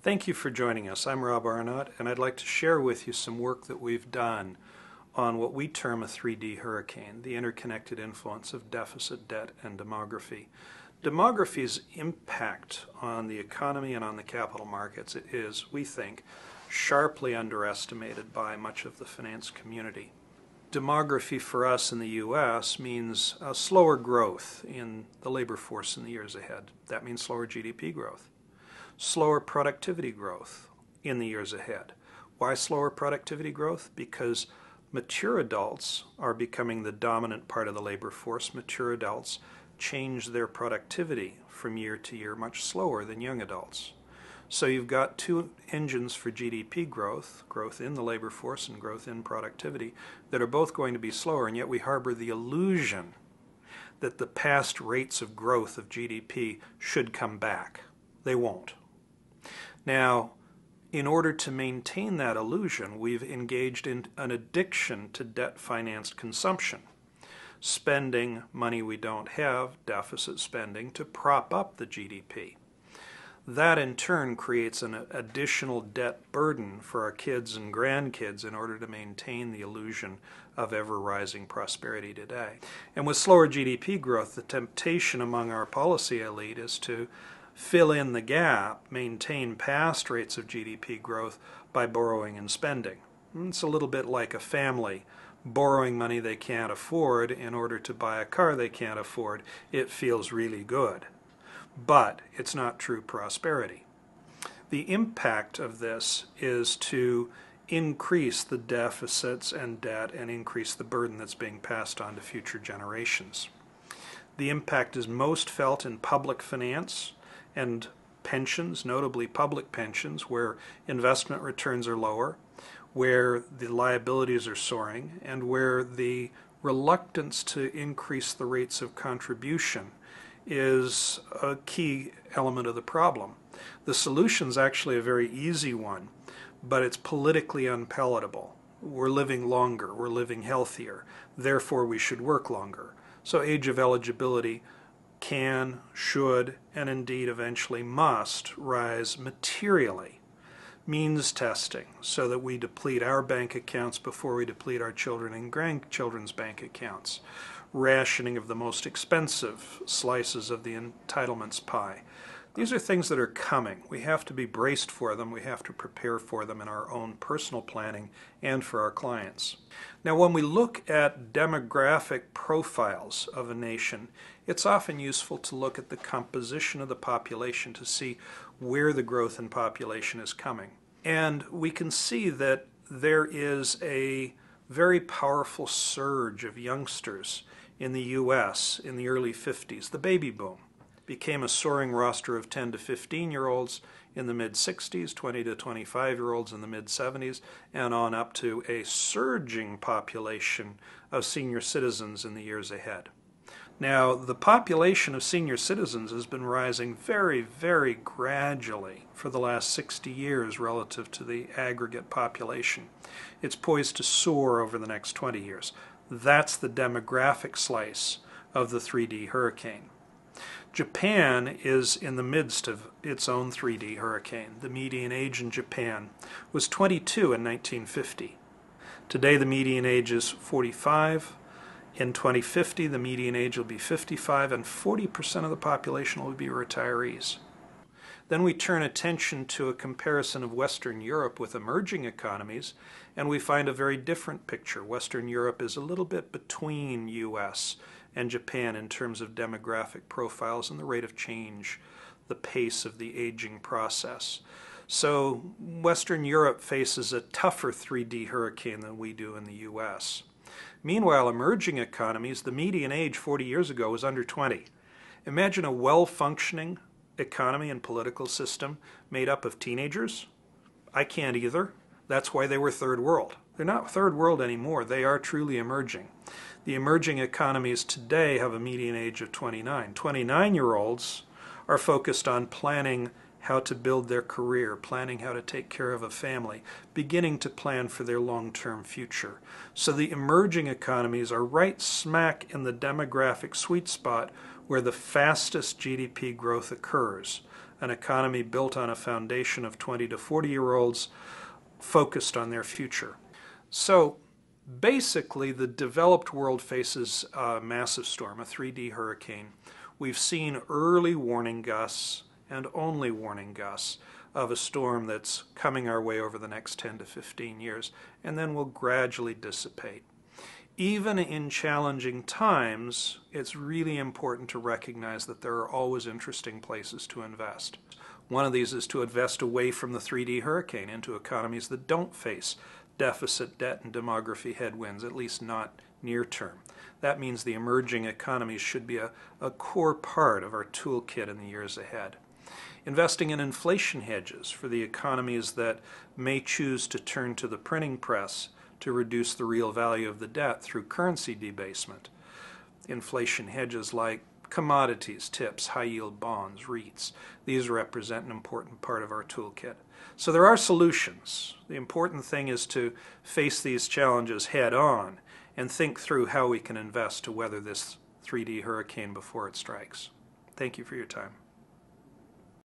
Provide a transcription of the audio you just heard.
Thank you for joining us. I'm Rob Arnott, and I'd like to share with you some work that we've done on what we term a 3D hurricane, the interconnected influence of deficit, debt, and demography. Demography's impact on the economy and on the capital markets is, we think, sharply underestimated by much of the finance community. Demography for us in the U.S. means a slower growth in the labor force in the years ahead. That means slower GDP growth. Slower productivity growth in the years ahead. Why slower productivity growth? Because mature adults are becoming the dominant part of the labor force. Mature adults change their productivity from year to year much slower than young adults. So you've got two engines for GDP growth, growth in the labor force and growth in productivity, that are both going to be slower, and yet we harbor the illusion that the past rates of growth of GDP should come back. They won't. Now, in order to maintain that illusion, we've engaged in an addiction to debt-financed consumption, spending money we don't have, deficit spending, to prop up the GDP. That in turn creates an additional debt burden for our kids and grandkids in order to maintain the illusion of ever-rising prosperity today. And with slower GDP growth, the temptation among our policy elite is to fill in the gap, maintain past rates of GDP growth by borrowing and spending. It's a little bit like a family borrowing money they can't afford in order to buy a car they can't afford. It feels really good, but it's not true prosperity. The impact of this is to increase the deficits and debt and increase the burden that's being passed on to future generations. The impact is most felt in public finance and pensions, notably public pensions, where investment returns are lower, where the liabilities are soaring, and where the reluctance to increase the rates of contribution is a key element of the problem. The solution is actually a very easy one, but it's politically unpalatable. We're living longer, we're living healthier, therefore we should work longer. So age of eligibility can, should, and indeed eventually must rise materially. Means testing, so that we deplete our bank accounts before we deplete our children and grandchildren's bank accounts. Rationing of the most expensive slices of the entitlements pie. These are things that are coming. We have to be braced for them. We have to prepare for them in our own personal planning and for our clients. Now, when we look at demographic profiles of a nation, it's often useful to look at the composition of the population to see where the growth in population is coming. And we can see that there is a very powerful surge of youngsters in the U.S. in the early 50s. The baby boom became a soaring roster of 10 to 15-year-olds in the mid-60s, 20 to 25-year-olds in the mid-70s, and on up to a surging population of senior citizens in the years ahead. Now, the population of senior citizens has been rising very, very gradually for the last 60 years relative to the aggregate population. It's poised to soar over the next 20 years. That's the demographic slice of the 3D hurricane. Japan is in the midst of its own 3D hurricane. The median age in Japan was 22 in 1950. Today the median age is 45. In 2050 the median age will be 55, and 40% of the population will be retirees. Then we turn attention to a comparison of Western Europe with emerging economies, and we find a very different picture. Western Europe is a little bit between U.S. and Japan in terms of demographic profiles and the rate of change, the pace of the aging process. So Western Europe faces a tougher 3D hurricane than we do in the U.S. Meanwhile, emerging economies, the median age 40 years ago was under 20. Imagine a well-functioning economy and political system made up of teenagers. I can't either. That's why they were third world. They're not third world anymore. They are truly emerging. The emerging economies today have a median age of 29. 29-year-olds are focused on planning how to build their career, planning how to take care of a family, beginning to plan for their long-term future. So the emerging economies are right smack in the demographic sweet spot where the fastest GDP growth occurs. an economy built on a foundation of 20 to 40-year-olds focused on their future. So basically, the developed world faces a massive storm, a 3D hurricane. We've seen early warning gusts and only warning gusts of a storm that's coming our way over the next 10 to 15 years, and then will gradually dissipate. Even in challenging times, it's really important to recognize that there are always interesting places to invest. One of these is to invest away from the 3D hurricane into economies that don't face deficit, debt, and demography headwinds, at least not near term. That means the emerging economies should be a core part of our toolkit in the years ahead. Investing in inflation hedges for the economies that may choose to turn to the printing press to reduce the real value of the debt through currency debasement. Inflation hedges like commodities, tips, high-yield bonds, REITs. These represent an important part of our toolkit. So there are solutions. The important thing is to face these challenges head on and think through how we can invest to weather this 3D hurricane before it strikes. Thank you for your time.